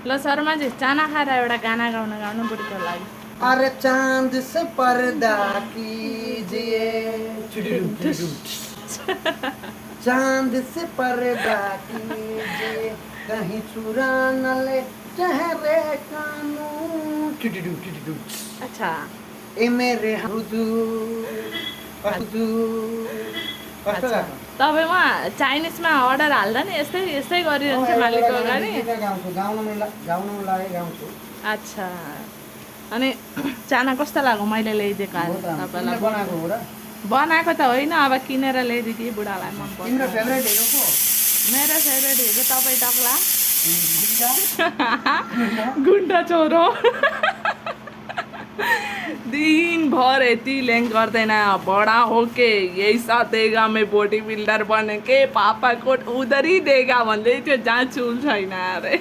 ल शर्माजी चाना खाएर एउटा गाना गाउनु बुढीको लागि। अरे चांद से पर्दा कीजिए चांद से पर्दा कीजिए कहीं चुरा न ले चेहरे कानून। अच्छा ए मेरे हुजूर अच्छा तपाईँमा चाइनिजमा अर्डर हाल्दा नि यस्तै यस्तै गरिरहन्छ मालिकको अगाडि। अच्छा अनि चाना कस्तो लाग्यो मैले ल्याइदिएको तपाईँलाई? बनाएको त होइन, अब किनेर ल्याइदिएँ बुढालाई मन पर्छ। मेरो फेभरेट हिरो तपाईँ टक्ला गुन्डा छोरो दिनभर यति ल्याङ गर्दैन। बड़ा होके यही साथ देगा मैं बॉडी बिल्डर बने के पापा को उधर ही देगा भन्दै थियो, जहाँ चुल छैन अरे।